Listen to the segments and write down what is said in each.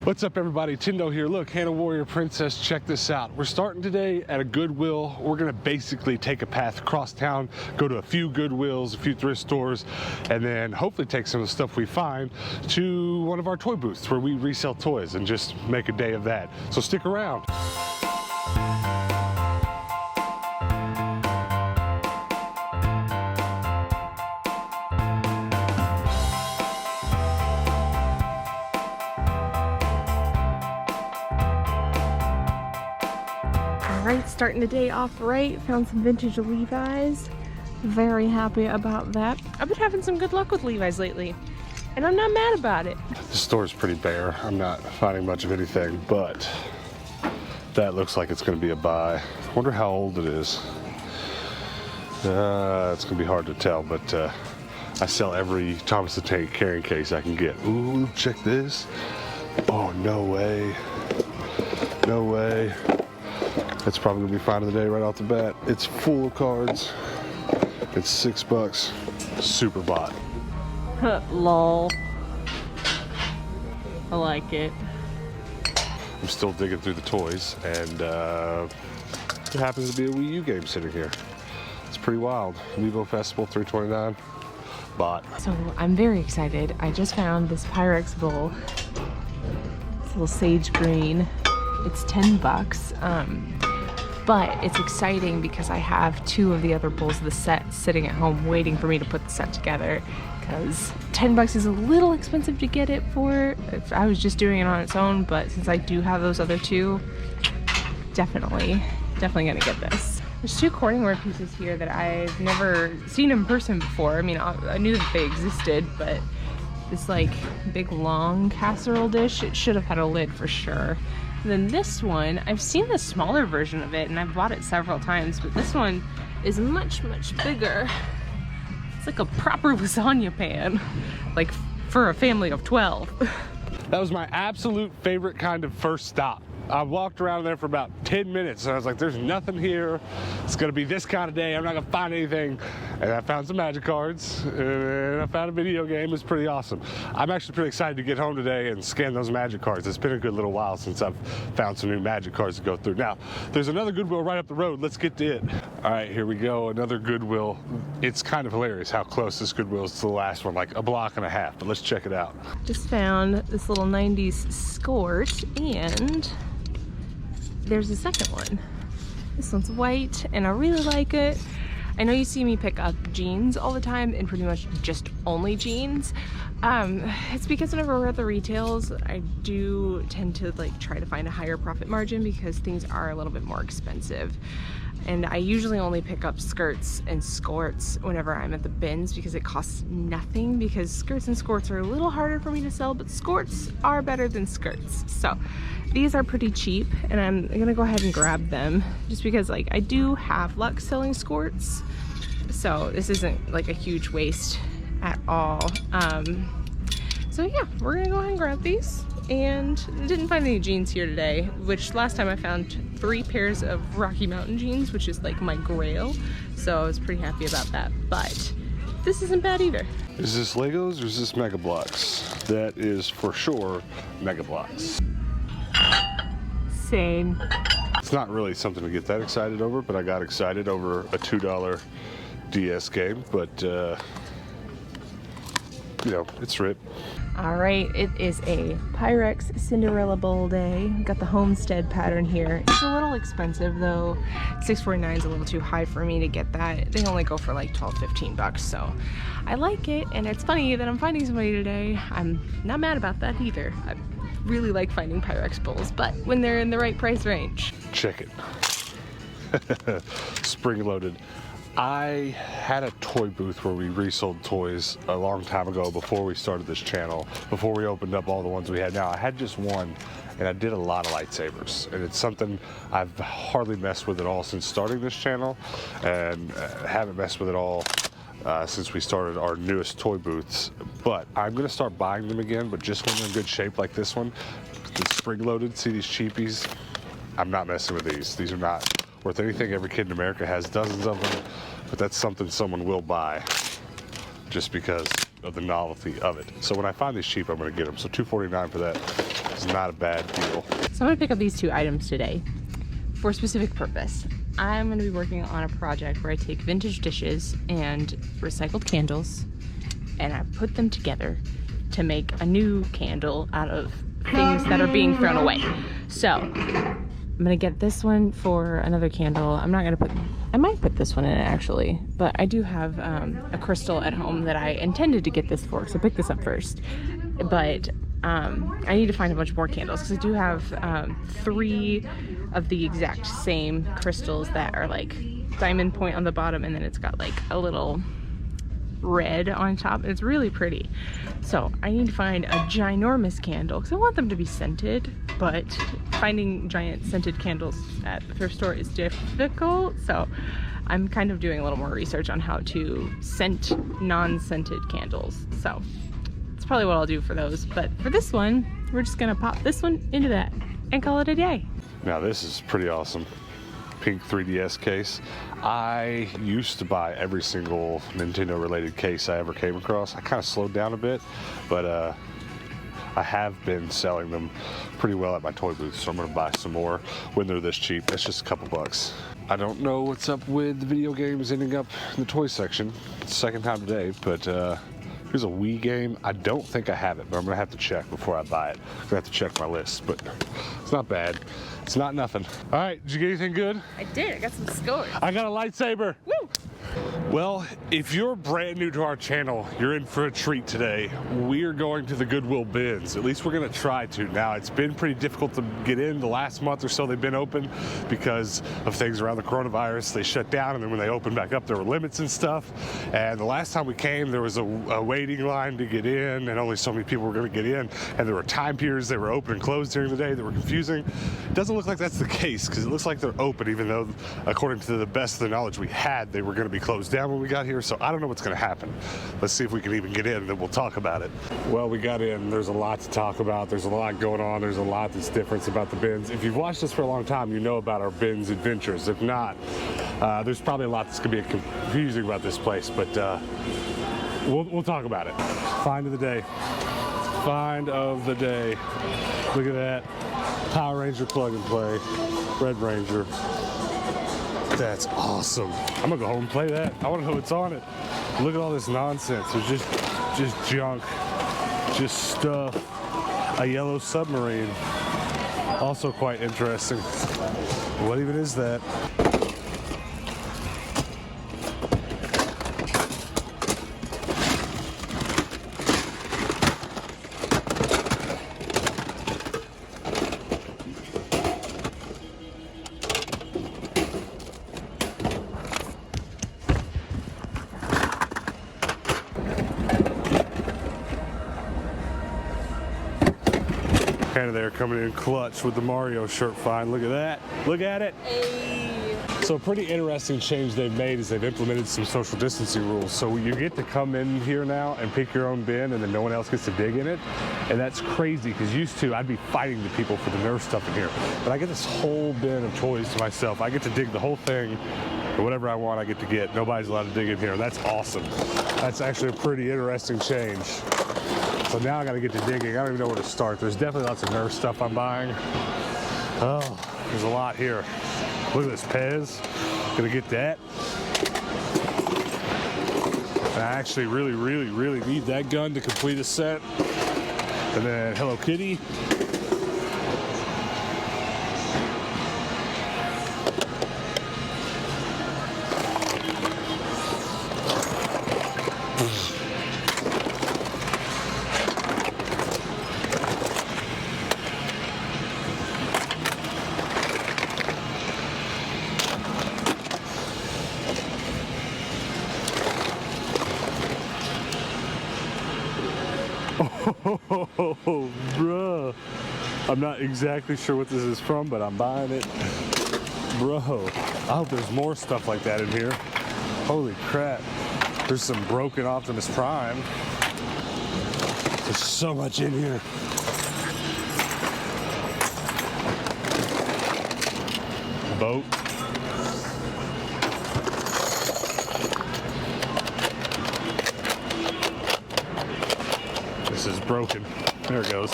What's up, everybody? Tindo here. Look, Hannah Warrior Princess, check this out. We're starting today at a Goodwill. We're gonna basically take a path across town, go to a few Goodwills, a few thrift stores, and then hopefully take some of the stuff we find to one of our toy booths where we resell toys and just make a day of that. So stick around. Alright, starting the day off right. Found some vintage Levi's. Very happy about that. I've been having some good luck with Levi's lately, and I'm not mad about it. The store's pretty bare. I'm not finding much of anything, but that looks like it's going to be a buy. I wonder how old it is. It's going to be hard to tell, but I sell every Thomas the Tank carrying case I can get. Ooh, check this. Oh, no way. No way. That's probably gonna be fine of the day right off the bat. It's full of cards. It's $6. Super bot. Lol. I like it. I'm still digging through the toys, and there happens to be a Wii U game sitting here. It's pretty wild. Amiibo Festival 329. Bot. So I'm very excited. I just found this Pyrex bowl. It's a little sage green. It's $10. But it's exciting because I have two of the other bowls of the set sitting at home waiting for me to put the set together, because $10 is a little expensive to get it for if I was just doing it on its own, but since I do have those other two, definitely gonna get this. There's two cording pieces here that I've never seen in person before. I mean, I knew that they existed, but this like big long casserole dish, it should have had a lid for sure. And then this one, I've seen the smaller version of it and I've bought it several times, but this one is much bigger. It's like a proper lasagna pan, like for a family of 12. That was my absolute favorite kind of first stop. I walked around there for about 10 minutes and I was like, there's nothing here. It's gonna be this kind of day. I'm not gonna find anything. And I found some magic cards and I found a video game. It's pretty awesome. I'm actually pretty excited to get home today and scan those magic cards. It's been a good little while since I've found some new magic cards to go through. Now, there's another Goodwill right up the road. Let's get to it. All right, here we go. Another Goodwill. It's kind of hilarious how close this Goodwill is to the last one, like a block and a half, but let's check it out. Just found this little 90s skirt, and there's a second one. This one's white and I really like it. I know you see me pick up jeans all the time, and pretty much just only jeans. It's because whenever we're at the retails, I do tend to like try to find a higher profit margin because things are a little bit more expensive. And I usually only pick up skirts and skirts whenever I'm at the bins because it costs nothing, because skirts and skirts are a little harder for me to sell, but skirts are better than skirts. So these are pretty cheap and I'm gonna go ahead and grab them just because like I do have luck selling skirts. So this isn't like a huge waste at all. So yeah, we're gonna go ahead and grab these. And I didn't find any jeans here today, which last time I found 3 pairs of Rocky Mountain jeans, which is like my grail. So I was pretty happy about that, but this isn't bad either. Is this Legos or is this Mega Bloks? That is for sure Mega Bloks. Same. It's not really something to get that excited over, but I got excited over a $2 DS game, but you know, it's RIP. All right, it is a Pyrex Cinderella Bowl day. Got the homestead pattern here. It's a little expensive though. $6.49 is a little too high for me to get that. They only go for like $12-15, so I like it. And it's funny that I'm finding somebody today. I'm not mad about that either. I really like finding Pyrex bowls, but when they're in the right price range. Check it. Spring loaded. I had a toy booth where we resold toys a long time ago before we started this channel, before we opened up all the ones we had now. I had just one, and I did a lot of lightsabers, and it's something I've hardly messed with at all since starting this channel, and haven't messed with it all since we started our newest toy booths. But I'm gonna start buying them again, but just when they're in good shape like this one. The spring loaded, see these cheapies? I'm not messing with these. These are not worth anything. Every kid in America has dozens of them, but that's something someone will buy just because of the novelty of it. So when I find these cheap, I'm gonna get them. So $2.49 for that. It's not a bad deal. So I'm gonna pick up these 2 items today for a specific purpose. I'm gonna be working on a project where I take vintage dishes and recycled candles and I put them together to make a new candle out of things that are being thrown away. So I'm gonna get this one for another candle. I might put this one in it actually, but I do have a crystal at home that I intended to get this for, so I picked this up first. But I need to find a bunch more candles because I do have 3 of the exact same crystals that are like diamond point on the bottom, and then it's got like a little red on top. It's really pretty. So I need to find a ginormous candle because I want them to be scented, but finding giant scented candles at the thrift store is difficult. So I'm kind of doing a little more research on how to scent non-scented candles. So that's probably what I'll do for those. But for this one, we're just gonna pop this one into that and call it a day. Now this is pretty awesome. Pink 3DS case. I used to buy every single Nintendo related case I ever came across. I kind of slowed down a bit, but I have been selling them pretty well at my toy booth, so I'm gonna buy some more when they're this cheap. It's just a couple bucks. I don't know what's up with the video games ending up in the toy section. It's the second time today, but here's a Wii game. I don't think I have it, but I'm gonna have to check before I buy it. I'm gonna have to check my list, but it's not bad. It's not nothing. All right, did you get anything good? I did. I got some scores. I got a lightsaber. Woo! Well, if you're brand new to our channel, you're in for a treat today. We're going to the Goodwill bins. At least we're gonna try to. Now, it's been pretty difficult to get in. The last month or so they've been open because of things around the coronavirus. They shut down, and then when they opened back up, there were limits and stuff. And the last time we came, there was a waiting line to get in, and only so many people were gonna get in. And there were time periods they were open and closed during the day that were confusing. It doesn't look like that's the case, because it looks like they're open, even though, according to the best of the knowledge we had, they were gonna be closed down when we got here. So I don't know what's gonna happen. Let's see if we can even get in, and then we'll talk about it. Well, we got in. There's a lot to talk about. There's a lot going on. There's a lot that's different about the bins. If you've watched us for a long time, you know about our bins adventures. If not, there's probably a lot that's gonna be confusing about this place, but we'll talk about it. Find of the day. Find of the day. Look at that. Power Ranger plug and play. Red Ranger. That's awesome. I'm gonna go home and play that. I wanna know what's on it. Look at all this nonsense. There's just junk, just stuff. A yellow submarine. Also quite interesting. What even is that? Hannah there coming in clutch with the Mario shirt find. Look at that. Look at it. Hey. So a pretty interesting change they've made is they've implemented some social distancing rules. So you get to come in here now and pick your own bin, and then no one else gets to dig in it. And that's crazy, because used to I'd be fighting the people for the Nerf stuff in here. But I get this whole bin of toys to myself. I get to dig the whole thing, or whatever I want I get to get. Nobody's allowed to dig in here. That's awesome. That's actually a pretty interesting change. So now I gotta get to digging. I don't even know where to start. There's definitely lots of Nerf stuff I'm buying. Oh, there's a lot here. Look at this Pez. Gonna get that. And I actually really need that gun to complete a set. And then Hello Kitty. Oh, bruh. I'm not exactly sure what this is from, but I'm buying it. Bro, I hope there's more stuff like that in here. Holy crap. There's some broken Optimus Prime. There's so much in here. Boat. This is broken. There it goes.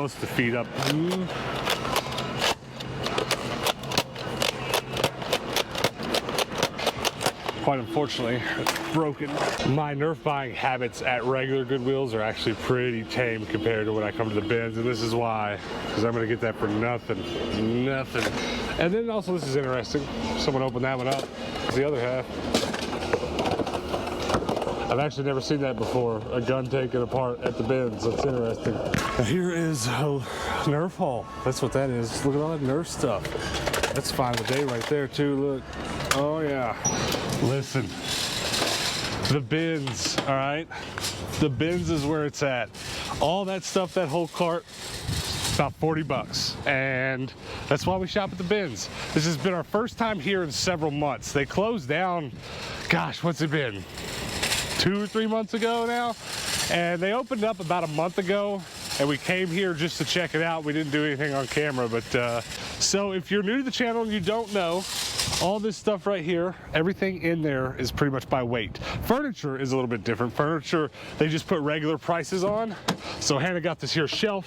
supposed to feed up. Quite unfortunately, it's broken. My Nerf buying habits at regular Goodwills are actually pretty tame compared to when I come to the bins, and this is why, because I'm gonna get that for nothing. And then also, this is interesting. Someone opened that one up. It's the other half. I've actually never seen that before, a gun taken apart at the bins. That's interesting. Now here is a Nerf haul. That's what that is. Look at all that Nerf stuff. That's fine of the day right there too, look. Oh yeah. Listen, the bins, all right? The bins is where it's at. All that stuff, that whole cart, about 40 bucks. And that's why we shop at the bins. This has been our first time here in several months. They closed down, gosh, what's it been? 2 or 3 months ago now? And they opened up about a month ago, and we came here just to check it out. We didn't do anything on camera, but so if you're new to the channel and you don't know, all this stuff right here, everything in there is pretty much by weight. Furniture is a little bit different. Furniture, they just put regular prices on. So Hannah got this here shelf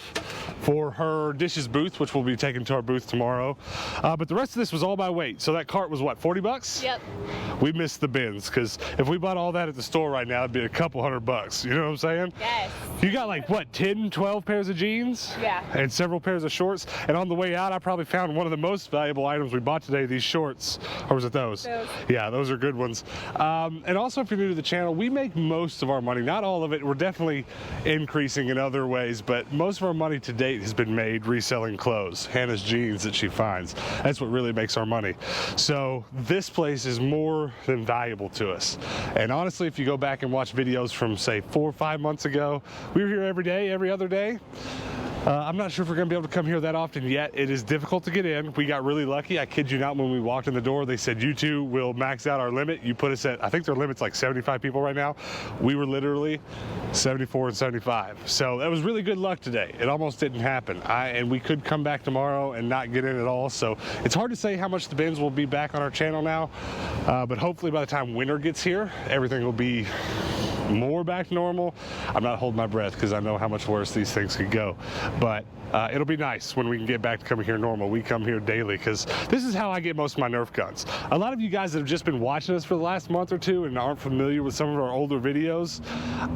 for her dishes booth, which we'll be taking to our booth tomorrow. But the rest of this was all by weight. So that cart was what, 40 bucks? Yep. We missed the bins, because if we bought all that at the store right now, it'd be a couple $100. You know what I'm saying? Yes. You got like, what, 10, 12 pairs of jeans? Yeah. And several pairs of shorts. And on the way out, I probably found one of the most valuable items we bought today, these shorts. Or was it those? Those. Yeah, those are good ones. And also, if you're new to the channel, we make most of our money, not all of it. We're definitely increasing in other ways, but most of our money to date has been made reselling clothes, Hannah's jeans that she finds. That's what really makes our money. So this place is more than valuable to us. And honestly, if you go back and watch videos from, say, 4 or 5 months ago, we were here every day, every other day. I'm not sure if we're going to be able to come here that often yet. It is difficult to get in. We got really lucky. I kid you not, when we walked in the door, they said, you two will max out our limit. You put us at, I think their limit's like 75 people right now. We were literally 74 and 75. So that was really good luck today. It almost didn't happen. And we could come back tomorrow and not get in at all. So it's hard to say how much the bins will be back on our channel now. But hopefully by the time winter gets here, everything will be more back to normal. I'm not holding my breath because I know how much worse these things could go, but it'll be nice when we can get back to coming here normal. We come here daily because this is how I get most of my Nerf guns. A lot of you guys that have just been watching us for the last month or two and aren't familiar with some of our older videos,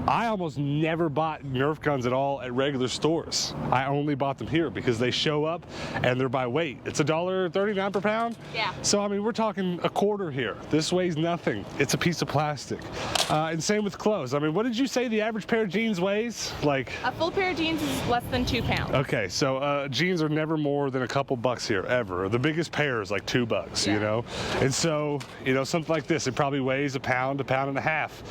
I almost never bought Nerf guns at all at regular stores. I only bought them here because they show up and they're by weight. It's $1.39 per pound. Yeah. So I mean, we're talking a quarter here. This weighs nothing. It's a piece of plastic. And same with clothes. I mean, what did you say the average pair of jeans weighs? Like A full pair of jeans is less than 2 pounds. okay, so jeans are never more than a couple bucks here, ever. The biggest pair is like $2, you know? And so, you know, something like this, it probably weighs a pound and a half.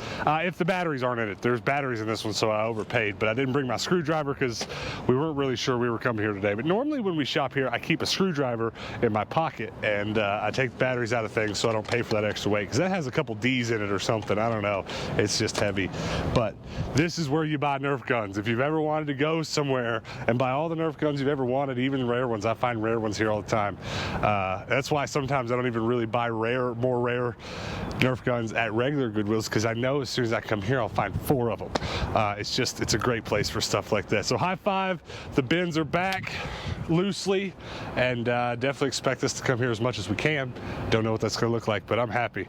If the batteries aren't in it. There's batteries in this one, so I overpaid, but I didn't bring my screwdriver because we weren't really sure we were coming here today. But normally when we shop here, I keep a screwdriver in my pocket, and I take the batteries out of things so I don't pay for that extra weight, because that has a couple D's in it or something. I don't know. It's just heavy. But this is where you buy Nerf guns. If you've ever wanted to go somewhere and buy all the Nerf guns you've ever wanted, even rare ones, I find rare ones here all the time. That's why sometimes I don't even really buy more rare Nerf guns at regular Goodwills, because I know as soon as I come here, I'll find 4 of them. It's a great place for stuff like that. So high five, the bins are back loosely, and definitely expect us to come here as much as we can. Don't know what that's gonna look like, but I'm happy.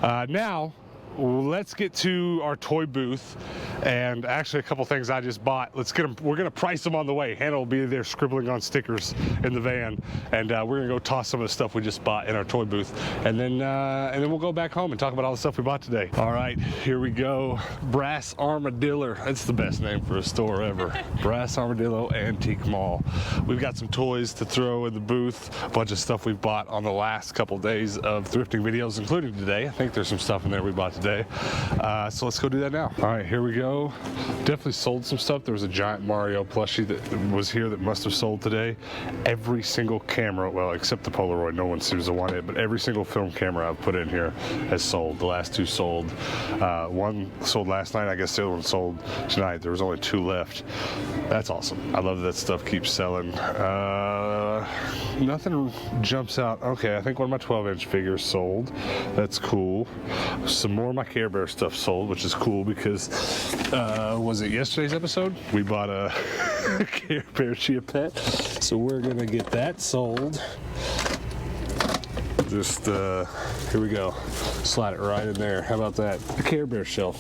Now, let's get to our toy booth, and actually a couple things I just bought. Let's get them. We're gonna price them on the way. Hannah will be there scribbling on stickers in the van, and we're gonna go toss some of the stuff we just bought in our toy booth, and then we'll go back home and talk about all the stuff we bought today. All right, here we go. Brass Armadillo. That's the best name for a store ever. Brass Armadillo Antique Mall. We've got some toys to throw in the booth. A bunch of stuff we've bought on the last couple days of thrifting videos, including today. I think there's some stuff in there we bought today. So let's go do that now. All right, here we go. Definitely sold some stuff. There was a giant Mario plushie that was here that must have sold today. Every single camera, well, except the Polaroid, no one seems to want it, but every single film camera I've put in here has sold. The last 2 sold. One sold last night. I guess the other one sold tonight. There was only 2 left. That's awesome. I love that stuff keeps selling. Nothing jumps out. Okay, I think one of my 12-inch figures sold. That's cool. Some more of my Care Bear stuff sold, which is cool because Was it yesterday's episode? We bought a Care Bear Chia pet, so we're gonna get that sold. Just here we go. Slide it right in there. How about that? A Care Bear shelf.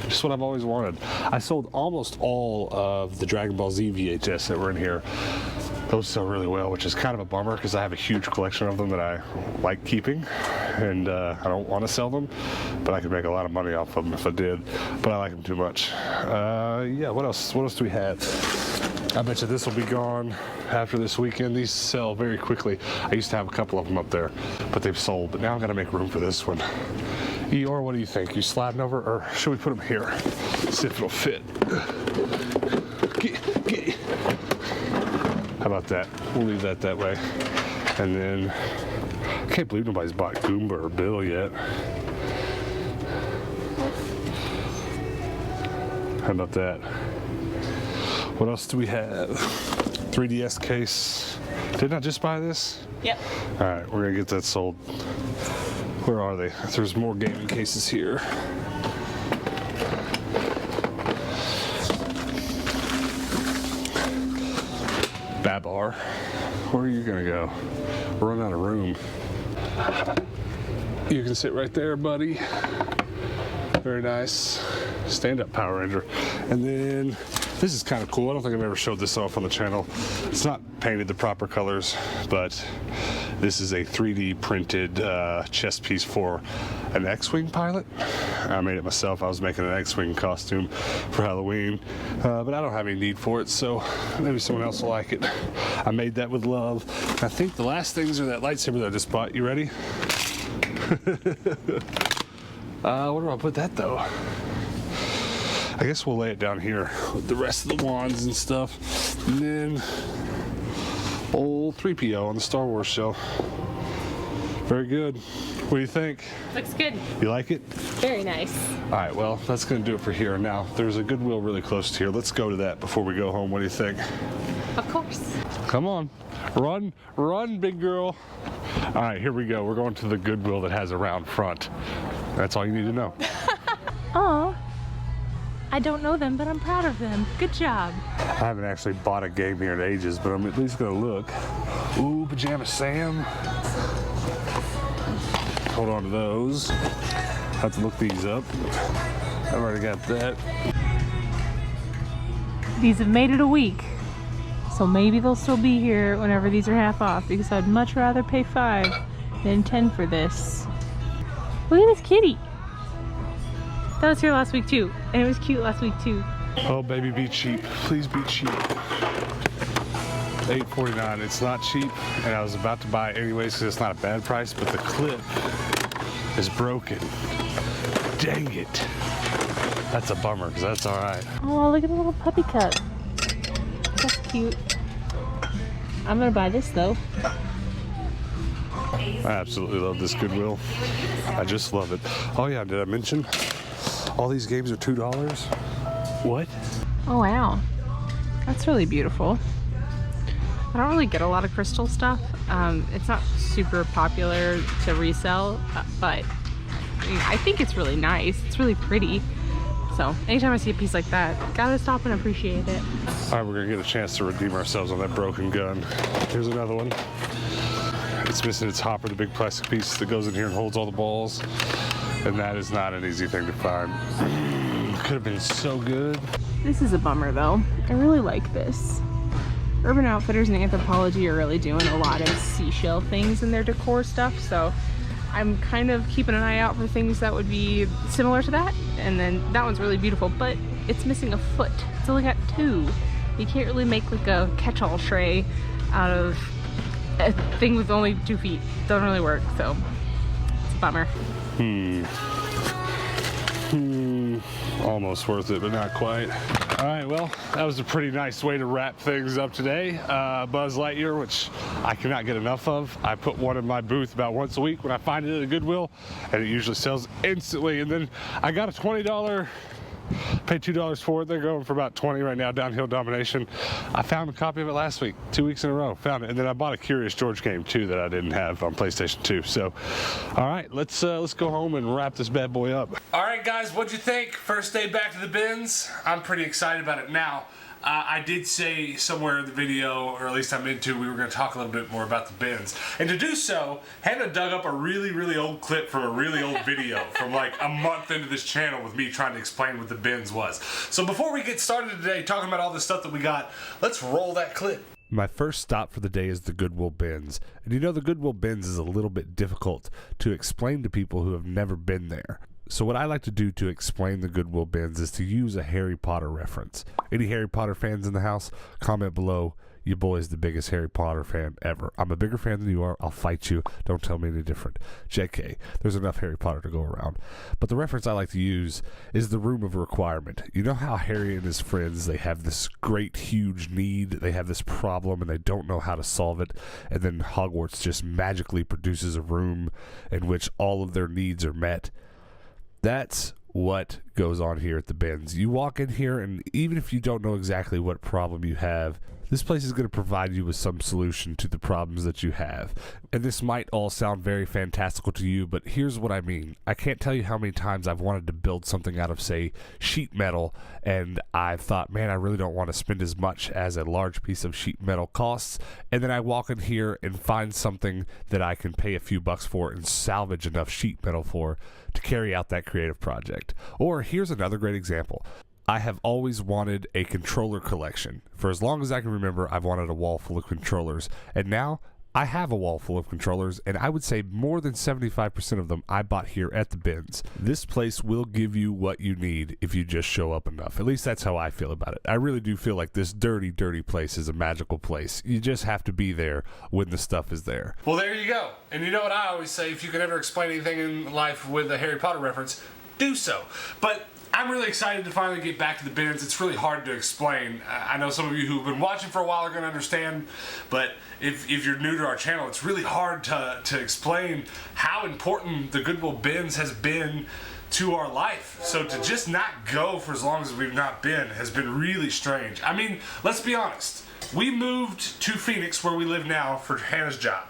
Just what I've always wanted. I sold almost all of the Dragon Ball Z VHS that were in here. Those sell really well, which is kind of a bummer because I have a huge collection of them that I like keeping, and I don't want to sell them, but I could make a lot of money off of them if I did, but I like them too much. Yeah, what else? What else do we have? I bet you this will be gone after this weekend. These sell very quickly. I used to have a couple of them up there, but they've sold, but now I've got to make room for this one. Eeyore, what do you think? You sliding over, or should we put them here? See if it'll fit. Get. How about that? We'll leave that way. And then, I can't believe nobody's bought Goomba or Bill yet. How about that? What else do we have? 3DS case. Didn't I just buy this? Yep. All right, we're gonna get that sold. Where are they? There's more gaming cases here. Babar, where are you gonna go? We're running out of room. You can sit right there, buddy. Very nice. Stand-up Power Ranger. And then this is kind of cool. I don't think I've ever showed this off on the channel. It's not painted the proper colors, but this is a 3D printed chest piece for an X-Wing pilot. I made it myself. I was making an X-Wing costume for Halloween, but I don't have any need for it, so maybe someone else will like it. I made that with love. I think the last things are that lightsaber that I just bought. You ready? Where do I put that though? I guess we'll lay it down here with the rest of the wands and stuff. And then old 3PO on the Star Wars shelf. Very good. What do you think? Looks good. You like it? Very nice. All right, well, that's going to do it for here. Now, there's a Goodwill really close to here. Let's go to that before we go home. What do you think? Of course. Come on. Run, big girl. All right, here we go. We're going to the Goodwill that has a round front. That's all you need to know. Aw. I don't know them, but I'm proud of them. Good job. I haven't actually bought a game here in ages, but I'm at least going to look. Ooh, Pajama Sam. Hold on to those. Have to look these up. I've already got that. These have made it a week, so maybe they'll still be here whenever these are half off, because I'd much rather pay $5 than $10 for this. Look at this kitty. That was here last week too, and it was cute last week too. Oh baby, be cheap. Please be cheap. $8.49. It's not cheap, and I was about to buy it anyways because it's not a bad price, but the clip is broken. Dang it. That's a bummer, because that's all right. Oh, look at the little puppy cup. That's cute. I'm gonna buy this though. I absolutely love this Goodwill. I just love it. Oh yeah, did I mention all these games are $2? What? Oh wow, that's really beautiful. I don't really get a lot of crystal stuff. It's not super popular to resell, but I mean, I think it's really nice. It's really pretty. So anytime I see a piece like that, gotta stop and appreciate it. All right, we're gonna get a chance to redeem ourselves on that broken gun. Here's another one. It's missing its hopper, the big plastic piece that goes in here and holds all the balls. And that is not an easy thing to find. Could have been so good. This is a bummer though. I really like this. Urban Outfitters and Anthropologie are really doing a lot of seashell things in their decor stuff, so I'm kind of keeping an eye out for things that would be similar to that. And then that one's really beautiful, but it's missing a foot. It's only got 2. You can't really make like a catch-all tray out of a thing with only 2 feet. Don't really work, so it's a bummer. Almost worth it, but not quite. All right, well, that was a pretty nice way to wrap things up today. Buzz Lightyear, which I cannot get enough of. I put one in my booth about once a week when I find it at a Goodwill, and it usually sells instantly. And then I got a $20 Paid $2 for it. They're going for about 20 right now. Downhill Domination. I found a copy of it last week, 2 weeks in a row. Found it, and then I bought a Curious George game too that I didn't have on PlayStation 2. So, all right, let's go home and wrap this bad boy up. All right, guys, what'd you think? First day back to the bins. I'm pretty excited about it now. I did say somewhere in the video, or at least I'm into, we were going to talk a little bit more about the bins. And to do so, Hannah dug up a really, really old clip from a really old video from like a month into this channel with me trying to explain what the bins was. So before we get started today talking about all the stuff that we got, let's roll that clip. My first stop for the day is the Goodwill bins. And you know, the Goodwill bins is a little bit difficult to explain to people who have never been there. So what I like to do to explain the Goodwill bins is to use a Harry Potter reference. Any Harry Potter fans in the house? Comment below. Your boy is the biggest Harry Potter fan ever. I'm a bigger fan than you are. I'll fight you. Don't tell me any different. JK. There's enough Harry Potter to go around. But the reference I like to use is the room of requirement. You know how Harry and his friends, they have this great, huge need. They have this problem and they don't know how to solve it. And then Hogwarts just magically produces a room in which all of their needs are met. That's what goes on here at the bins. You walk in here, and even if you don't know exactly what problem you have, this place is going to provide you with some solution to the problems that you have. And this might all sound very fantastical to you, but here's what I mean. I can't tell you how many times I've wanted to build something out of, say, sheet metal, and I thought, man, I really don't want to spend as much as a large piece of sheet metal costs. And then I walk in here and find something that I can pay a few bucks for and salvage enough sheet metal for to carry out that creative project. Or here's another great example. I have always wanted a controller collection. For as long as I can remember, I've wanted a wall full of controllers. And now I have a wall full of controllers, and I would say more than 75% of them I bought here at the bins. This place will give you what you need if you just show up enough. At least that's how I feel about it. I really do feel like this dirty, dirty place is a magical place. You just have to be there when the stuff is there. Well, there you go. And you know what I always say, if you can ever explain anything in life with a Harry Potter reference, do so. But I'm really excited to finally get back to the bins. It's really hard to explain. I know some of you who've been watching for a while are going to understand, but if you're new to our channel, it's really hard to explain how important the Goodwill bins has been to our life. So to just not go for as long as we've not been has been really strange. I mean, let's be honest. We moved to Phoenix, where we live now, for Hannah's job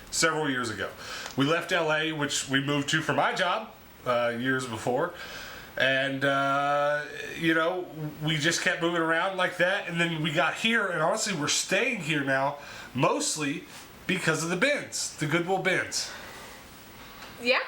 several years ago. We left LA, which we moved to for my job years before. And, you know, we just kept moving around like that. And then we got here, and honestly, we're staying here now mostly because of the bins, the Goodwill bins. Yeah.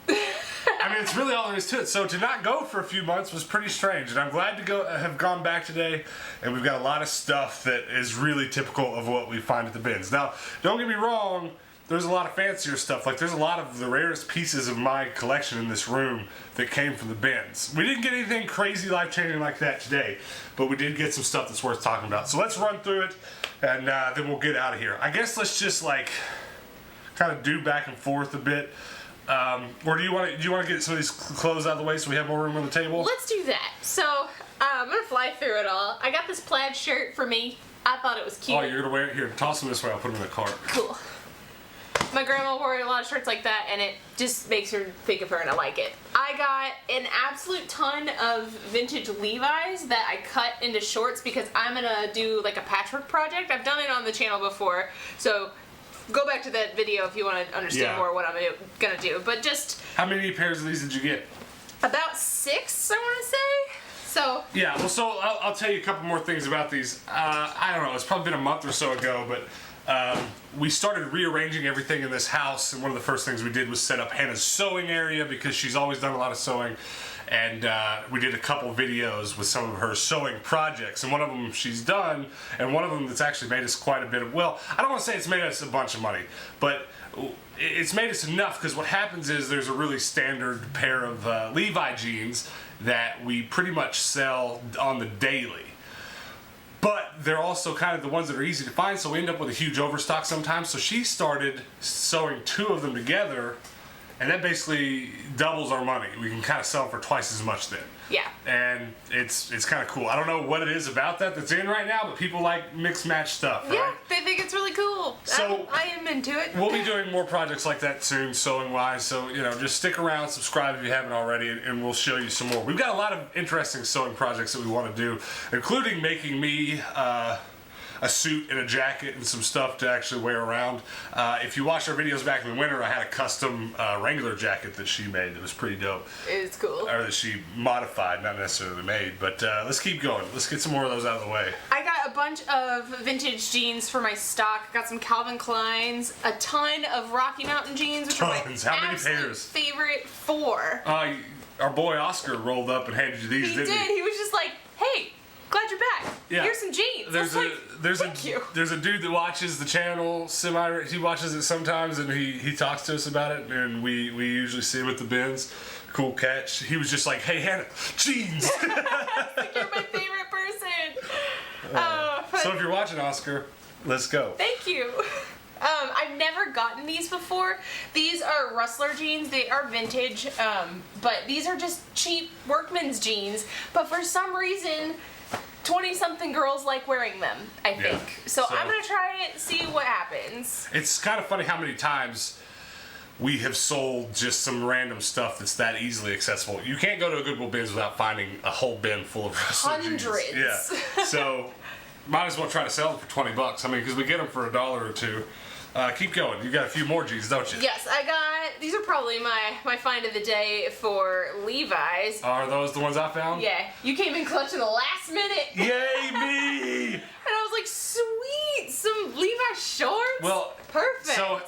I mean, it's really all there is to it. So to not go for a few months was pretty strange. And I'm glad to have gone back today. And we've got a lot of stuff that is really typical of what we find at the bins. Now, don't get me wrong. There's a lot of fancier stuff. Like, there's a lot of the rarest pieces of my collection in this room that came from the bins. We didn't get anything crazy life-changing like that today, but we did get some stuff that's worth talking about. So let's run through it, and then we'll get out of here. I guess let's just, like, kind of do back and forth a bit. Or do you want to get some of these clothes out of the way so we have more room on the table? Let's do that. So, I'm going to fly through it all. I got this plaid shirt for me. I thought it was cute. Oh, you're going to wear it? Here, toss them this way. I'll put them in the cart. Cool. My grandma wore a lot of shirts like that, and it just makes her think of her, and I like it. I got an absolute ton of vintage Levi's that I cut into shorts because I'm gonna do like a patchwork project. I've done it on the channel before, so go back to that video if you want to understand more what I'm gonna do. But just... How many pairs of these did you get? About 6, I want to say. So... Yeah, well, so I'll tell you a couple more things about these. I don't know, it's probably been a month or so ago, but... we started rearranging everything in this house, and one of the first things we did was set up Hannah's sewing area because she's always done a lot of sewing, and we did a couple videos with some of her sewing projects, and one of them she's done, and one of them that's actually made us quite a bit of, well, I don't want to say it's made us a bunch of money, but it's made us enough because what happens is there's a really standard pair of Levi jeans that we pretty much sell on the daily. But they're also kind of the ones that are easy to find, so we end up with a huge overstock sometimes. So she started sewing 2 of them together, and that basically doubles our money. We can kind of sell for twice as much then. Yeah. And it's kind of cool. I don't know what it is about that that's in right now, but people like mix-match stuff, right? Yeah, they think it's really cool. So I am into it. We'll be doing more projects like that soon, sewing-wise. So, just stick around, subscribe if you haven't already, and we'll show you some more. We've got a lot of interesting sewing projects that we want to do, including making me a suit and a jacket and some stuff to actually wear around. If you watched our videos back in the winter, I had a custom Wrangler jacket that she made that was pretty dope. It's cool. Or that she modified, not necessarily made. But let's keep going. Let's get some more of those out of the way. I got a bunch of vintage jeans for my stock. Got some Calvin Kleins, a ton of Rocky Mountain jeans, which Tons. are my How many absolute pairs? favorite 4. Our boy Oscar rolled up and handed you these, He didn't did. He was just like, hey, glad you're back. Yeah. Here's some jeans. Thank you. There's a dude that watches the channel he watches it sometimes, and he talks to us about it, and we usually see him at the bins. Cool catch. He was just like, hey Hannah, jeans. Like, you're my favorite person. So if you're watching, Oscar, let's go. Thank you. I've never gotten these before. These are Rustler jeans. They are vintage, but these are just cheap workman's jeans. But for some reason, 20-something girls like wearing them, I think. Yeah. So I'm going to try it, see what happens. It's kind of funny how many times we have sold just some random stuff that's that easily accessible. You can't go to a Goodwill Bins without finding a whole bin full of Rustler jeans. Hundreds. Yeah. So might as well try to sell them for $20. I mean, because we get them for $1 or $2. Keep going. You got a few more jeans, don't you? Yes, I got, these are probably my find of the day for Levi's. Are those the ones I found? Yeah, you came in clutch in the last minute. Yay, me! And I was like, sweet, some Levi's shorts. Well, perfect. So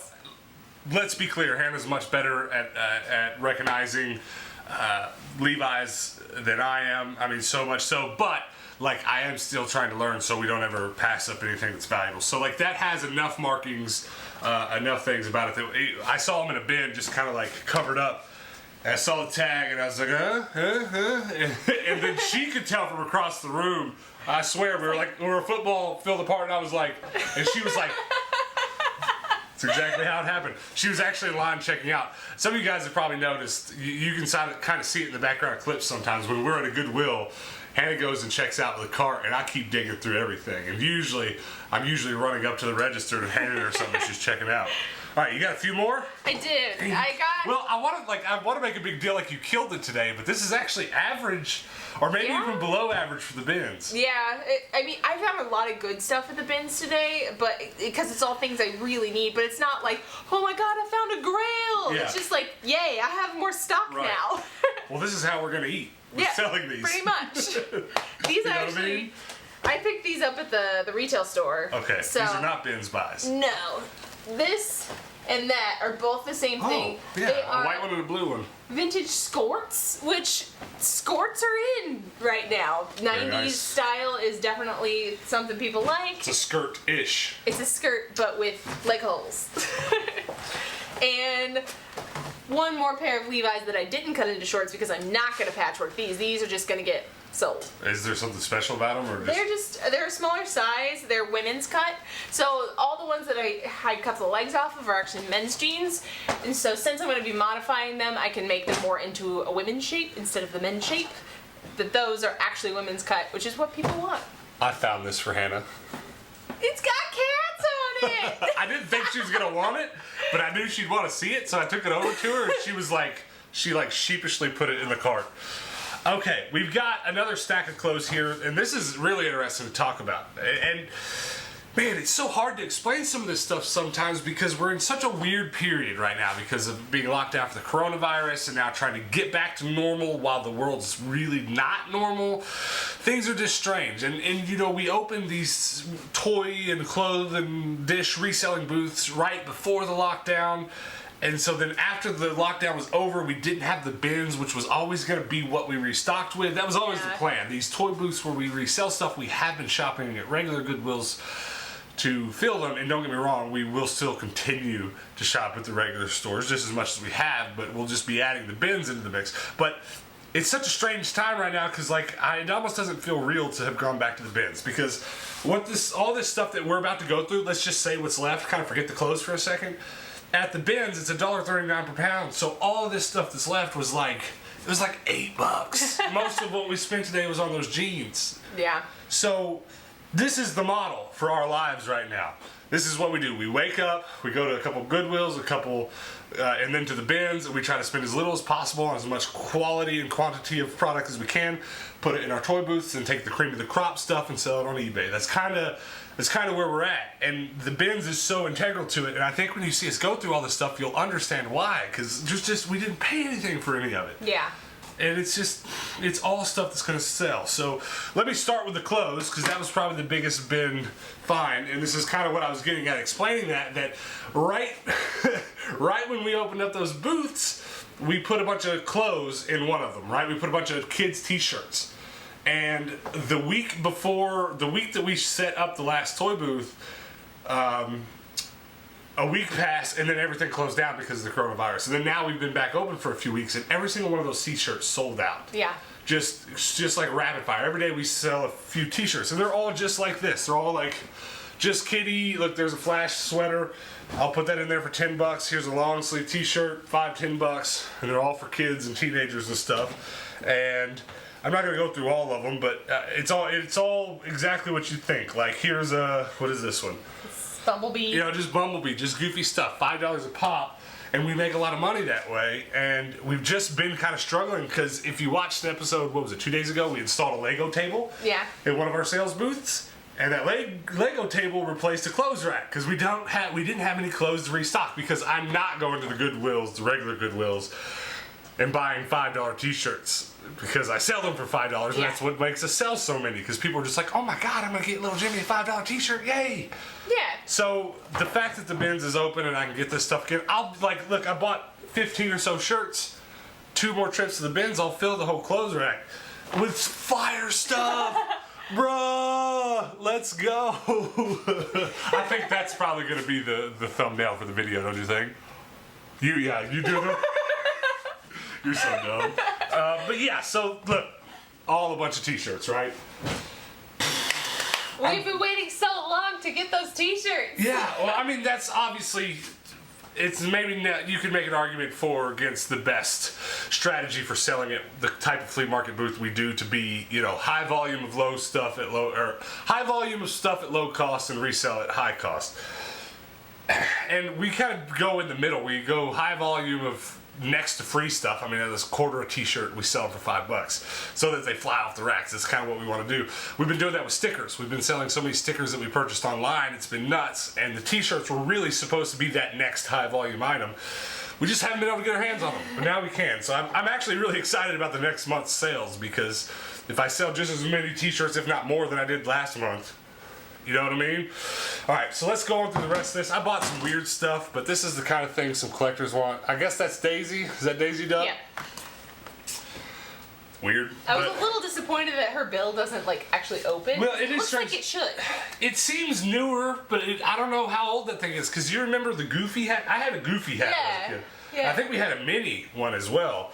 let's be clear. Hannah's much better at recognizing Levi's than I am. I mean, so much so, but like I am still trying to learn so we don't ever pass up anything that's valuable. So like that has enough markings, enough things about it that I saw them in a bin just kind of like covered up. And I saw the tag and I was like, and then she could tell from across the room. I swear we were a football field apart, and I was like, and she was like, that's exactly how it happened. She was actually in line checking out. Some of you guys have probably noticed, you can kind of see it in the background clips sometimes when we're at a Goodwill. Hannah goes and checks out with the cart, and I keep digging through everything. And I'm usually running up to the register and handing her something she's checking out. All right, you got a few more? I did. I got. Well, I want to make a big deal like you killed it today, but this is actually average, or maybe even below average for the bins. Yeah, I mean, I found a lot of good stuff at the bins today, but because it's all things I really need. But it's not like, oh my god, I found a grail. Yeah. It's just like, yay, I have more stock now. Well, this is how we're gonna eat. We're selling these. Pretty much. These actually, I picked these up at the retail store. Okay, so, these are not bins buys. No, this and that are both the same thing. Oh, yeah, they a are white one and a blue one. Vintage skirts, which skirts are in right now. 90s nice. style is definitely something people like. It's a skirt-ish. It's a skirt, but with leg holes. And one more pair of Levi's that I didn't cut into shorts because I'm not going to patchwork these. These are just going to get sold. Is there something special about them, or They're a smaller size. They're women's cut. So all the ones that I cut the legs off of are actually men's jeans. And so since I'm going to be modifying them, I can make them more into a women's shape instead of the men's shape. That those are actually women's cut, which is what people want. I found this for Hannah. It's got cats on it. I didn't think she was gonna want it, but I knew she'd want to see it, so I took it over to her, and she sheepishly put it in the cart. Okay, we've got another stack of clothes here, and this is really interesting to talk about. And man, it's so hard to explain some of this stuff sometimes because we're in such a weird period right now because of being locked down for the coronavirus and now trying to get back to normal while the world's really not normal. Things are just strange. And you know, we opened these toy and clothing dish reselling booths right before the lockdown. And so then after the lockdown was over, we didn't have the bins, which was always going to be what we restocked with. That was always the plan. These toy booths where we resell stuff, we have been shopping at regular Goodwills to fill them, and don't get me wrong, we will still continue to shop at the regular stores just as much as we have, but we'll just be adding the bins into the mix. But it's such a strange time right now because it almost doesn't feel real to have gone back to the bins because all this stuff that we're about to go through, let's just say what's left, kind of forget the clothes for a second. At the bins, it's $1.39 per pound, so all of this stuff that's left was like $8. Most of what we spent today was on those jeans. Yeah. So this is the model for our lives right now. This is what we do. We wake up, we go to a couple Goodwills, and then to the bins, and we try to spend as little as possible on as much quality and quantity of product as we can, put it in our toy booths, and take the cream of the crop stuff and sell it on eBay. That's kind of where we're at. And the bins is so integral to it, and I think when you see us go through all this stuff, you'll understand why, because just we didn't pay anything for any of it. Yeah. And it's all stuff that's going to sell. So let me start with the clothes, because that was probably the biggest bin find. And this is kind of what I was getting at, explaining that right, right when we opened up those booths, we put a bunch of clothes in one of them, right? We put a bunch of kids' t-shirts. And the week that we set up the last toy booth, a week passed, and then everything closed down because of the coronavirus. And then now we've been back open for a few weeks, and every single one of those t-shirts sold out. Yeah. Just like rapid fire. Every day we sell a few t-shirts, and they're all just like this. They're all like, just kitty. Look, there's a Flash sweater. I'll put that in there for $10. Here's a long sleeve t-shirt, $10, and they're all for kids and teenagers and stuff. And I'm not gonna go through all of them, but it's all exactly what you think. Like, here's what is this one? Bumblebee. You know, just Bumblebee, just goofy stuff. $5 a pop, and we make a lot of money that way. And we've just been kind of struggling because if you watched the episode, what was it, 2 days ago, we installed a Lego table. Yeah. In one of our sales booths, and that Lego table replaced a clothes rack because we didn't have any clothes to restock, because I'm not going to the Goodwills, the regular Goodwills, and buying $5 t-shirts, because I sell them for $5, and that's what makes us sell so many, because people are just like, oh my god, I'm gonna get little Jimmy a $5 t-shirt, yay! Yeah. So the fact that the bins is open and I can get this stuff again, look, I bought 15 or so shirts, 2 more trips to the bins, I'll fill the whole clothes rack with fire stuff. Bruh, let's go. I think that's probably gonna be the thumbnail for the video, don't you think? You do them. You're so dumb. But yeah, so look, all a bunch of t-shirts, right? We've been waiting so long to get those t-shirts. Yeah, well, I mean, that's obviously, it's maybe not, you could make an argument for or against the best strategy for selling it, the type of flea market booth we do, to be, you know, high volume of stuff at low cost and resell at high cost. And we kind of go in the middle. We go high volume of next to free stuff. I mean, this quarter a t-shirt we sell for $5 so that they fly off the racks. That's kind of what we want to do. We've been doing that with stickers. We've been selling so many stickers that we purchased online. It's been nuts. And the t-shirts were really supposed to be that next high volume item. We just haven't been able to get our hands on them, but now we can. So I'm actually really excited about the next month's sales, because if I sell just as many t-shirts, if not more, than I did last month, you know what I mean? Alright, so let's go on through the rest of this. I bought some weird stuff, but this is the kind of thing some collectors want. I guess that's Daisy. Is that Daisy Duck? Yeah. Weird. I was a little disappointed that her bill doesn't actually open. Well, it looks strange. like it should. It seems newer, but I don't know how old that thing is, because you remember the Goofy hat? I had a Goofy hat as a kid. Yeah. I think we had a mini one as well.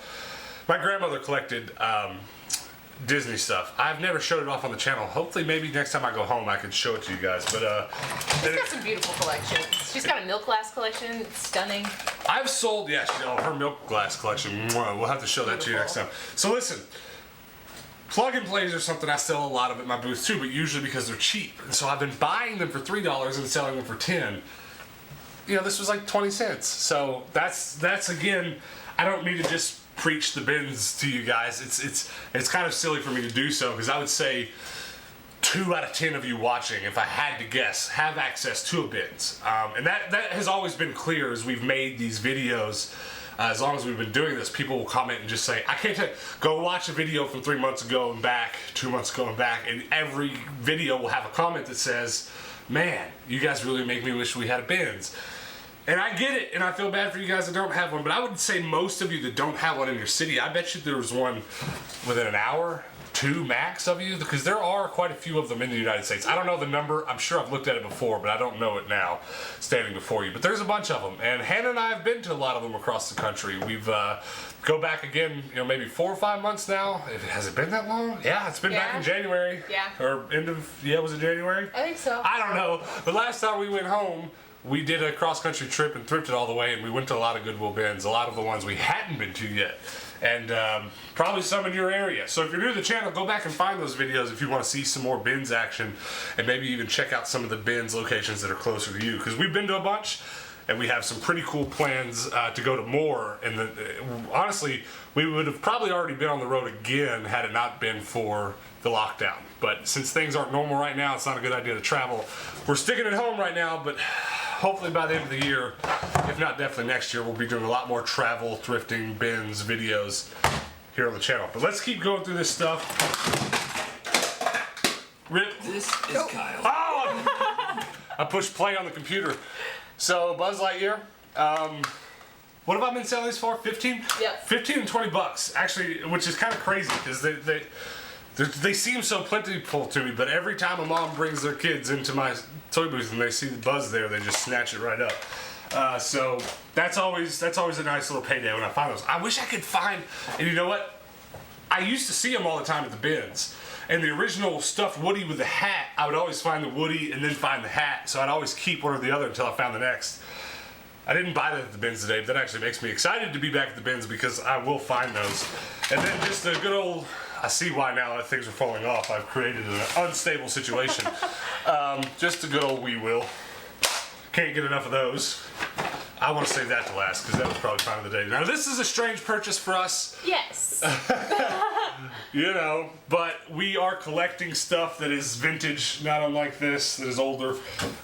My grandmother collected Disney stuff. I've never showed it off on the channel. Hopefully, maybe next time I go home, I can show it to you guys. But she's got some beautiful collections. She's got a milk glass collection. It's stunning. I've sold, her milk glass collection. We'll have to show that to you next time. So listen, plug and plays are something I sell a lot of at my booth too, but usually because they're cheap. And so I've been buying them for $3 and selling them for $10. You know, this was like 20 cents. So that's again, I don't mean to just preach the bins to you guys. It's kind of silly for me to do so, because I would say 2 out of 10 of you watching, if I had to guess, have access to a bins. And that has always been clear as we've made these videos. As long as we've been doing this, people will comment and just say, I can't tell you, go watch a video from 3 months ago and back, 2 months ago and back, and every video will have a comment that says, man, you guys really make me wish we had a bins. And I get it, and I feel bad for you guys that don't have one, but I would say most of you that don't have one in your city, I bet you there was one within an hour, 2 max of you, because there are quite a few of them in the United States. I don't know the number. I'm sure I've looked at it before, but I don't know it now standing before you. But there's a bunch of them, and Hannah and I have been to a lot of them across the country. We've go back again, maybe 4 or 5 months now. Has it been that long? Yeah, it's been back in January. Yeah. Or was it January? I think so. I don't know. The last time we went home, we did a cross-country trip and thrifted all the way, and we went to a lot of Goodwill bins, a lot of the ones we hadn't been to yet, and probably some in your area. So if you're new to the channel, go back and find those videos if you want to see some more bins action, and maybe even check out some of the bins locations that are closer to you, because we've been to a bunch, and we have some pretty cool plans to go to more. And honestly, we would have probably already been on the road again had it not been for the lockdown. But since things aren't normal right now, it's not a good idea to travel. We're sticking at home right now, but hopefully by the end of the year, if not definitely next year, we'll be doing a lot more travel, thrifting, bins, videos here on the channel. But let's keep going through this stuff. Rip. This is Kyle. Oh! I pushed play on the computer. So Buzz Lightyear, what have I been selling these for? 15? Yep. 15 and 20 bucks, actually, which is kind of crazy because they seem so plentiful to me, but every time a mom brings their kids into my toy booth and they see the Buzz there, they just snatch it right up. So that's always a nice little payday when I find those. I wish I could find, and you know what? I used to see them all the time at the bins. And the original stuffed Woody with the hat, I would always find the Woody and then find the hat. So I'd always keep one or the other until I found the next. I didn't buy that at the bins today, but that actually makes me excited to be back at the bins because I will find those. And then just a good old, I see why now that things are falling off. I've created an unstable situation. Just a good old we will. Can't get enough of those. I want to save that to last because that was probably fine of the day. Now this is a strange purchase for us. Yes. You know, but we are collecting stuff that is vintage, not unlike this, that is older,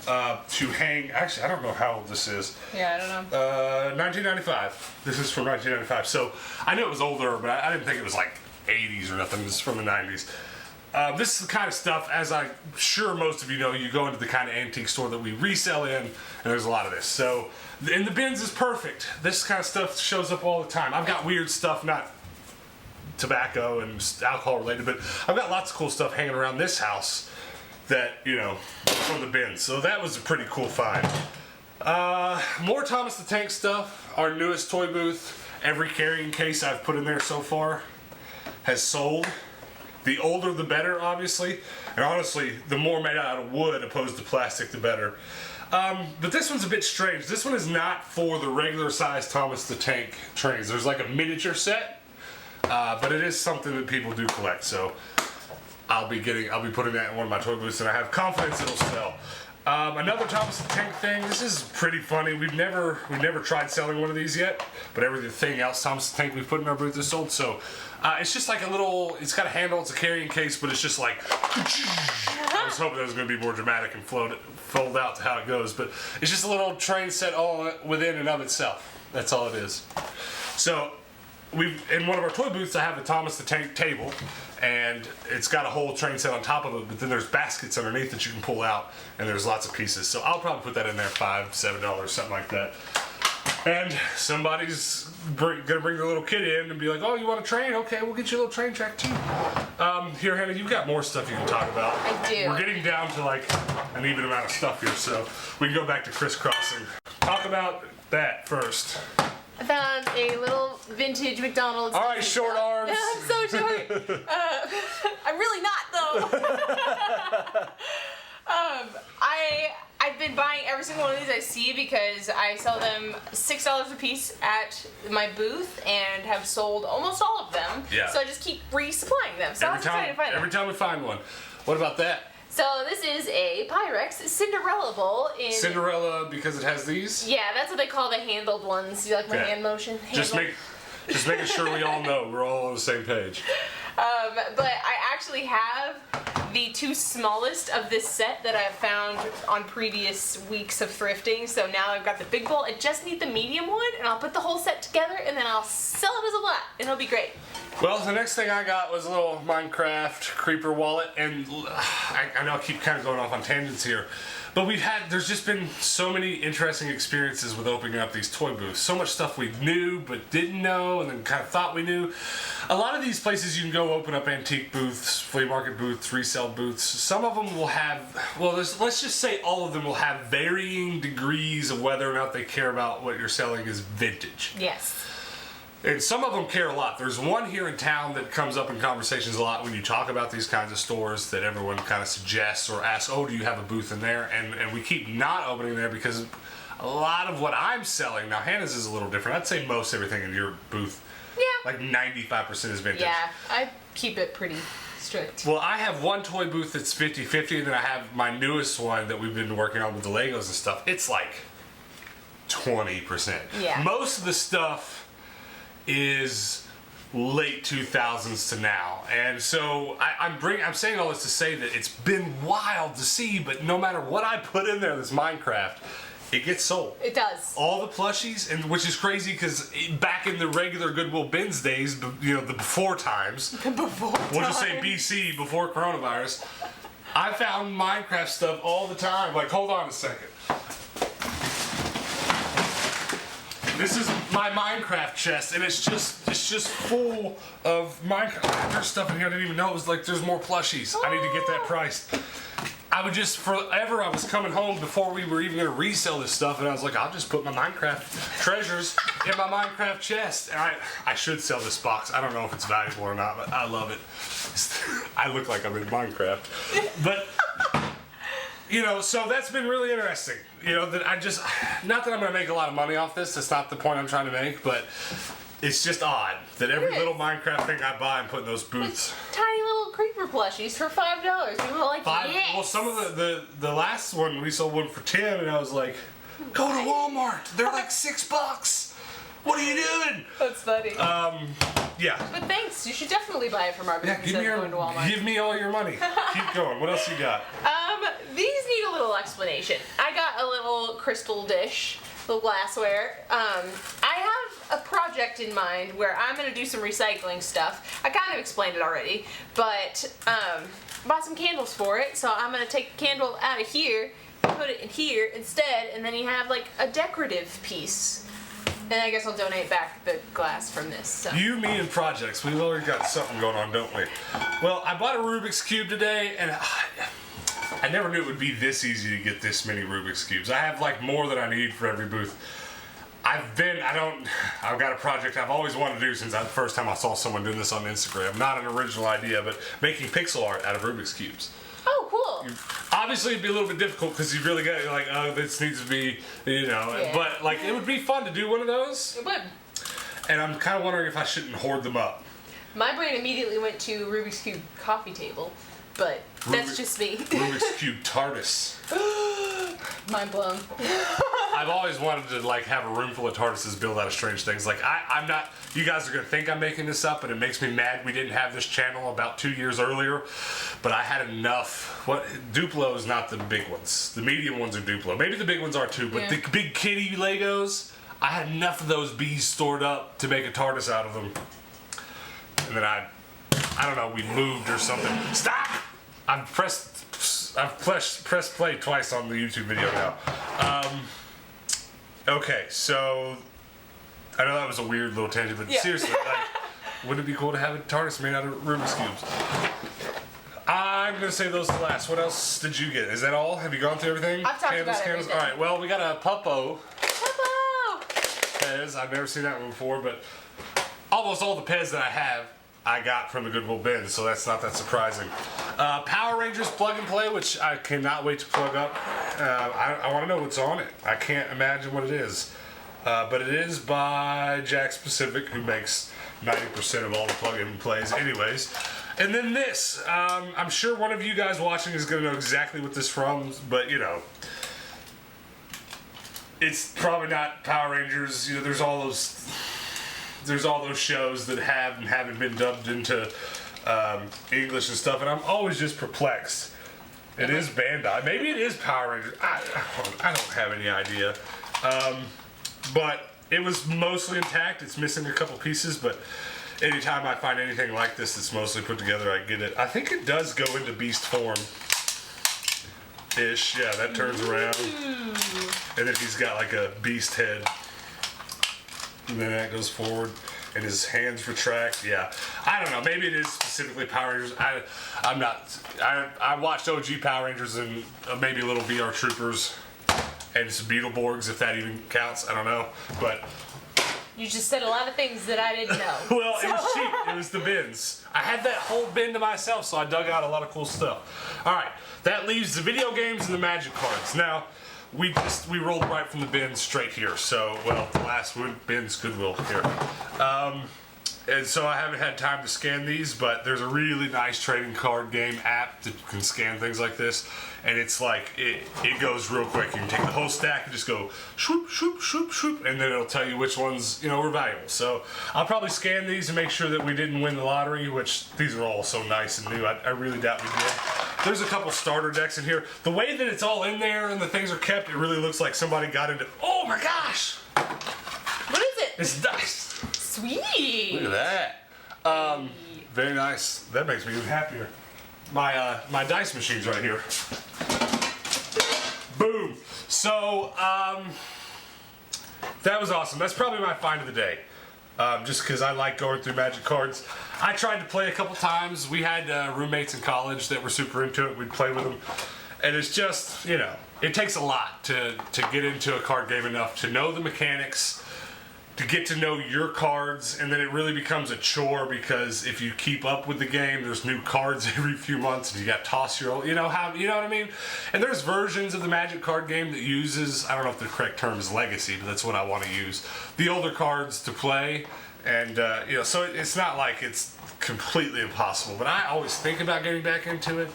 to hang. Actually, I don't know how old this is. Yeah, I don't know. 1995. This is from 1995. So I knew it was older, but I didn't think it was like 80s or nothing. This is from the 90s. This is the kind of stuff, as I'm sure most of you know, you go into the kind of antique store that we resell in, and there's a lot of this. So, and the bins is perfect. This kind of stuff shows up all the time. I've got weird stuff, not tobacco and alcohol related, but I've got lots of cool stuff hanging around this house that, you know, from the bins. So that was a pretty cool find. More Thomas the Tank stuff. Our newest toy booth. Every carrying case I've put in there so far has sold. The older the better, obviously, and honestly, the more made out of wood opposed to plastic, the better. But this one's a bit strange. This one is not for the regular size Thomas the Tank trains. There's like a miniature set, but it is something that people do collect. So I'll be putting that in one of my toy booths, and I have confidence it'll sell. Another Thomas the Tank thing. This is pretty funny. We've never tried selling one of these yet, but everything else Thomas the Tank we've put in our booth is sold. So it's just like a little. It's got a handle. It's a carrying case, but it's just like. I was hoping that was going to be more dramatic and fold out to how it goes, but it's just a little train set all within and of itself. That's all it is. So in one of our toy booths, I have the Thomas the Tank table, and it's got a whole train set on top of it, but then there's baskets underneath that you can pull out, and there's lots of pieces. So I'll probably put that in there, $5, $7, something like that. And somebody's gonna bring their little kid in and be like, oh, you want a train? Okay, we'll get you a little train track too. Here, Hannah, you've got more stuff you can talk about. I do. We're getting down to like an even amount of stuff here, so we can go back to crisscrossing. Talk about that first. I found a little vintage McDonald's. All right, short arms. I'm so short. I'm really not though. I've been buying every single one of these I see because I sell them $6 a piece at my booth and have sold almost all of them. Yeah. So I just keep resupplying them. So I was excited to find them. Every time we find one. What about that? So this is a Pyrex Cinderella bowl in Cinderella because it has these? Yeah, that's what they call the handled ones. You like my hand motion? Just making sure we all know we're all on the same page. But I actually have the two smallest of this set that I've found on previous weeks of thrifting. So now I've got the big bowl. I just need the medium one, and I'll put the whole set together, and then I'll sell it as a lot, and it'll be great. Well, the next thing I got was a little Minecraft creeper wallet, and I know I keep kind of going off on tangents here, but there's just been so many interesting experiences with opening up these toy booths. So much stuff we knew but didn't know and then kind of thought we knew. A lot of these places you can go open up antique booths, flea market booths, resale booths. Some of them will have, well, let's just say all of them will have varying degrees of whether or not they care about what you're selling is vintage. Yes. And some of them care a lot. There's one here in town that comes up in conversations a lot when you talk about these kinds of stores that everyone kind of suggests or asks, oh, do you have a booth in there? And we keep not opening there because a lot of what I'm selling, now Hannah's is a little different. I'd say most everything in your booth, like 95% is vintage. Yeah, I keep it pretty strict. Well, I have one toy booth that's 50-50, and then I have my newest one that we've been working on with the Legos and stuff. It's like 20%. Yeah. Most of the stuff is late 2000s to now, and so I'm saying all this to say that it's been wild to see, but no matter what I put in there, this Minecraft, it gets sold. It does. All the plushies, and which is crazy because back in the regular Goodwill BINS days, you know, the before times, we'll just say BC, before coronavirus, I found Minecraft stuff all the time. Like, hold on a second. This is my Minecraft chest, and it's just full of Minecraft. There's stuff in here I didn't even know. It was like, there's more plushies. I need to get that priced. I would just, forever, I was coming home before we were even going to resell this stuff, and I was like, I'll just put my Minecraft treasures in my Minecraft chest. And I should sell this box. I don't know if it's valuable or not, but I love it. I look like I'm in Minecraft. But, you know, so that's been really interesting. You know, that not that I'm going to make a lot of money off this. That's not the point I'm trying to make, but it's just odd that every little Minecraft thing I buy, I'm putting those booths. Tiny little creeper plushies for $5. People are like, yes. Well, some of the last one, we sold one for 10, and I was like, go to Walmart. They're like $6. What are you doing? That's funny. Yeah. But thanks. You should definitely buy it from our booth instead of going to Walmart. Give me all your money. Keep going. What else you got? These need a little explanation. I got a little crystal dish, little glassware. I have a project in mind where I'm going to do some recycling stuff. I kind of explained it already, but bought some candles for it. So I'm going to take the candle out of here, put it in here instead, and then you have like a decorative piece. And I guess I'll donate back the glass from this. So. You, me, and projects. We've already got something going on, don't we? Well, I bought a Rubik's Cube today, and I never knew it would be this easy to get this many Rubik's Cubes. I have like more than I need for every booth. I've got a project I've always wanted to do since the first time I saw someone doing this on Instagram. Not an original idea, but making pixel art out of Rubik's Cubes. Oh, cool. Obviously, it'd be a little bit difficult because you really got like, oh, this needs to be, you know. Yeah. But like, it would be fun to do one of those. It would. And I'm kind of wondering if I shouldn't hoard them up. My brain immediately went to Rubik's Cube coffee table, but that's just me. Rubik's Cube TARDIS. Mind blown. I've always wanted to like have a room full of TARDISes build out of strange things. Like I'm not. You guys are gonna think I'm making this up, and it makes me mad we didn't have this channel about 2 years earlier. But I had enough. Duplo is not the big ones. The medium ones are Duplo. Maybe the big ones are too. But the big kitty Legos, I had enough of those bees stored up to make a TARDIS out of them. And then I don't know. We moved or something. Stop! I've pressed play twice on the YouTube video now. Okay, so I know that was a weird little tangent, but seriously, like, wouldn't it be cool to have a TARDIS made out of Rubik's Cubes? I'm gonna say those to last. What else did you get? Is that all? Have you gone through everything? I've talked about everything. All right. Well, we got a Puppo. Pez. I've never seen that one before, but almost all the Pez that I have, I got from the Goodwill BINS, so that's not that surprising. Power Rangers Plug and Play, which I cannot wait to plug up. I want to know what's on it. I can't imagine what it is. But it is by Jax Pacific, who makes 90% of all the plug and plays anyways. And then this. I'm sure one of you guys watching is going to know exactly what this is from, but you know. It's probably not Power Rangers. You know, there's all those shows that have and haven't been dubbed into English and stuff, and I'm always just perplexed. It is Bandai. Maybe it is Power Rangers. I don't have any idea. But it was mostly intact. It's missing a couple pieces, but anytime I find anything like this that's mostly put together, I get it. I think it does go into beast form. Ish. Yeah, that turns around. And then he's got like a beast head. And then that goes forward, and his hands retract. Yeah, I don't know. Maybe it is specifically Power Rangers. I'm not. I watched OG Power Rangers and maybe a little VR Troopers and some Beetleborgs, if that even counts. I don't know. But You just said a lot of things that I didn't know. Well, it was cheap. It was the bins. I had that whole bin to myself, so I dug out a lot of cool stuff. All right, that leaves the video games and the magic cards. Now, we rolled right from the bins straight here. So, well, the last one, bins, Goodwill here. And so I haven't had time to scan these, but there's a really nice trading card game app that can scan things like this. And it's like, it goes real quick. You can take the whole stack and just go shoop, shoop, shoop, shoop, and then it'll tell you which ones, were valuable. So I'll probably scan these and make sure that we didn't win the lottery, which these are all so nice and new. I really doubt we did. There's a couple starter decks in here. The way that it's all in there and the things are kept, it really looks like somebody got into, oh my gosh! What is it? It's dice. Sweet. Look at that. Very nice. That makes me even happier. My dice machine's right here. Boom. So that was awesome. That's probably my find of the day. Just because I like going through magic cards. I tried to play a couple times. We had roommates in college that were super into it. We'd play with them. And it's just, it takes a lot to get into a card game enough to know the mechanics, to get to know your cards, and then it really becomes a chore because if you keep up with the game, there's new cards every few months, and you got to toss your old, you know what I mean? And there's versions of the Magic card game that uses, I don't know if the correct term is legacy, but that's what I want to use, the older cards to play, and so it's not like it's completely impossible, but I always think about getting back into it,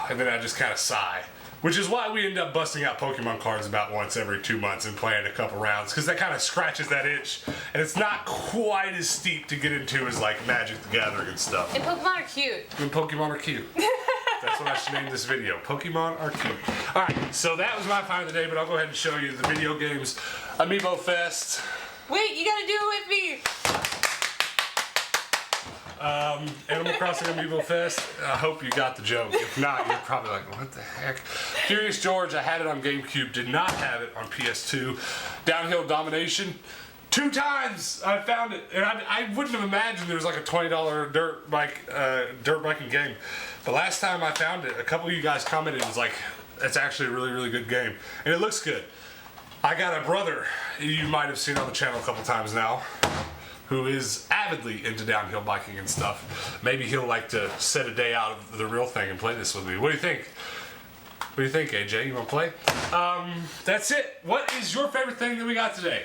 and then I just kind of sigh. Which is why we end up busting out Pokemon cards about once every 2 months and playing a couple rounds, because that kind of scratches that itch, and it's not quite as steep to get into as like Magic the Gathering and stuff. And Pokemon are cute. And Pokemon are cute. That's what I should name this video. Pokemon are cute. All right, so that was my find of the day, but I'll go ahead and show you the video games. Amiibo Fest. Wait, you gotta do it with me. Animal Crossing Amiibo Fest. I hope you got the joke. If not, you're probably like, what the heck? Curious George, I had it on GameCube, did not have it on PS2. Downhill Domination. 2 times I found it, and I wouldn't have imagined there was like a $20 dirt biking game. But last time I found it, a couple of you guys commented, it was like, it's actually a really, really good game. And it looks good. I got a brother, you might have seen on the channel a couple times now, who is avidly into downhill biking and stuff. Maybe he'll like to set a day out of the real thing and play this with me. What do you think? What do you think, AJ? You want to play? That's it. What is your favorite thing that we got today?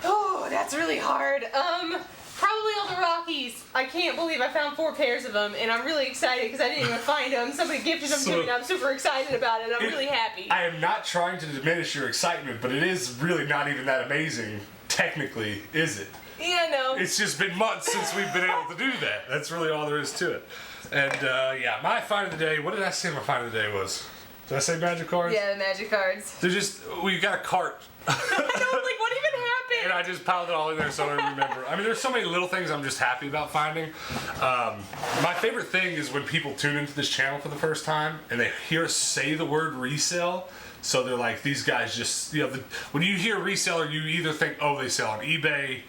Oh, that's really hard. Probably all the Rockies. I can't believe I found 4 pairs of them, and I'm really excited because I didn't even find them. Somebody gifted them to me, and I'm super excited about it. I'm really happy. I am not trying to diminish your excitement, but it is really not even that amazing, technically, is it? Yeah, no. It's just been months since we've been able to do that. That's really all there is to it. And yeah, my find of the day, what did I say my find of the day was? Did I say magic cards? Yeah, the magic cards. They're just, we got a cart. I know, like, what even happened? And I just piled it all in there so I don't remember. I mean, there's so many little things I'm just happy about finding. My favorite thing is when people tune into this channel for the first time and they hear us say the word resale. So they're like, these guys just, when you hear reseller, you either think, oh, they sell on eBay,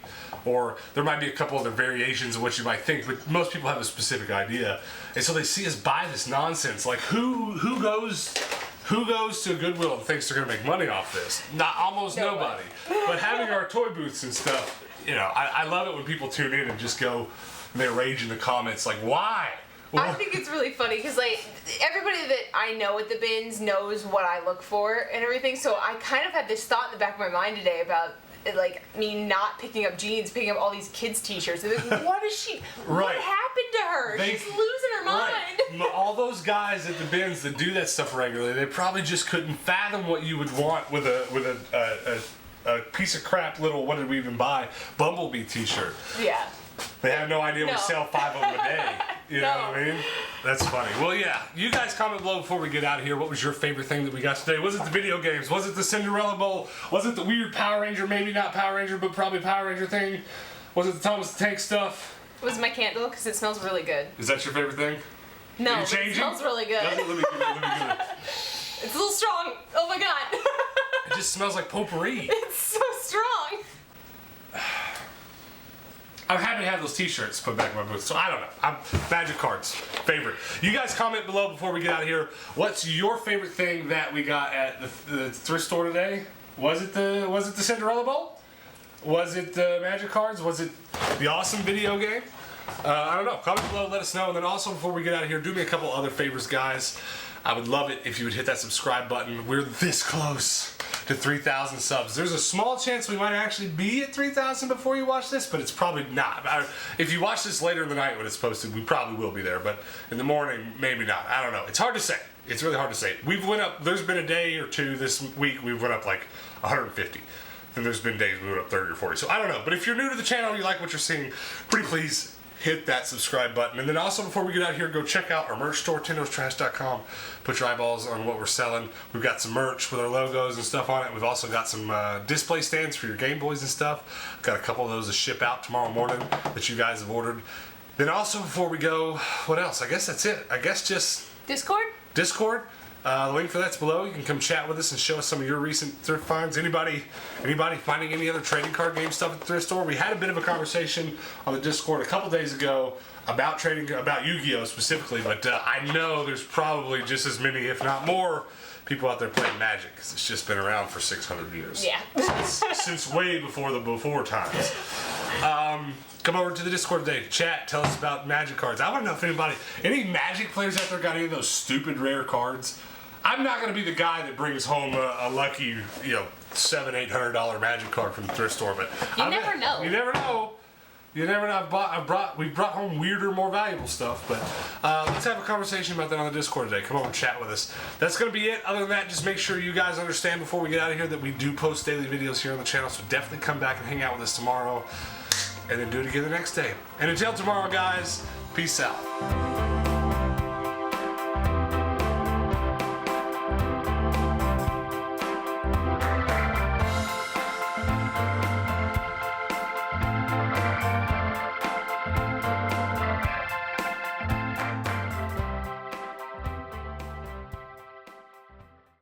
or there might be a couple other variations of what you might think, but most people have a specific idea. And so they see us buy this nonsense. Like, who goes to Goodwill and thinks they're going to make money off this? Almost nobody. But having our toy booths and stuff, I love it when people tune in and just go, and they rage in the comments, like, why? I think it's really funny because, like, everybody that I know at the bins knows what I look for and everything, so I kind of had this thought in the back of my mind today about, like, me not picking up jeans, picking up all these kids' t-shirts. And like, what is she? Right. What happened to her? She's losing her mind. Right. All those guys at the bins that do that stuff regularly, they probably just couldn't fathom what you would want with a piece of crap little, what did we even buy, Bumblebee t-shirt. Yeah. They have no idea we sell 5 of them a day. You know what I mean? That's funny. Well, yeah. You guys comment below before we get out of here. What was your favorite thing that we got today? Was it the video games? Was it the Cinderella Bowl? Was it the weird Power Ranger, maybe not Power Ranger, but probably Power Ranger thing? Was it the Thomas the Tank stuff? It was my candle because it smells really good. Is that your favorite thing? No, Are you changing? It smells really good. Let me get it. It's a little strong. Oh my god. It just smells like potpourri. It's so strong. I'm happy to have those t-shirts put back in my booth, so I don't know. Magic cards, favorite. You guys comment below before we get out of here. What's your favorite thing that we got at the thrift store today? Was it the Cinderella Bowl? Was it the Magic cards? Was it the awesome video game? I don't know. Comment below, let us know. And then also, before we get out of here, do me a couple other favors, guys. I would love it if you would hit that subscribe button. We're this close to 3,000 subs. There's a small chance we might actually be at 3,000 before you watch this, but it's probably not. If you watch this later in the night when it's posted, we probably will be there, but in the morning, maybe not. I don't know. It's hard to say. It's really hard to say. We've went up, there's been a day or two this week, we've went up like 150. Then there's been days we went up 30 or 40. So I don't know. But if you're new to the channel and you like what you're seeing, pretty please hit that subscribe button. And then also, before we get out here, go check out our merch store, Tindo'sTrash.com. Put your eyeballs on what we're selling. We've got some merch with our logos and stuff on it. We've also got some display stands for your Game Boys and stuff. Got a couple of those to ship out tomorrow morning that you guys have ordered. Then also, before we go, what else? I guess that's it. I guess just Discord? Discord. The link for that's below. You can come chat with us and show us some of your recent thrift finds. Anybody finding any other trading card game stuff at the thrift store? We had a bit of a conversation on the Discord a couple days ago about about Yu-Gi-Oh! Specifically, but I know there's probably just as many, if not more, people out there playing Magic, because it's just been around for 600 years. Yeah. since way before the before times. Come over to the Discord today, chat, tell us about Magic cards. I want to know if any Magic players out there got any of those stupid rare cards. I'm not going to be the guy that brings home a lucky, $700-800 Magic card from the thrift store, but you never know. You never know. You never know. We've brought home weirder, more valuable stuff, but let's have a conversation about that on the Discord today. Come over and chat with us. That's going to be it. Other than that, just make sure you guys understand before we get out of here that we do post daily videos here on the channel, so definitely come back and hang out with us tomorrow, and then do it again the next day. And until tomorrow, guys, peace out.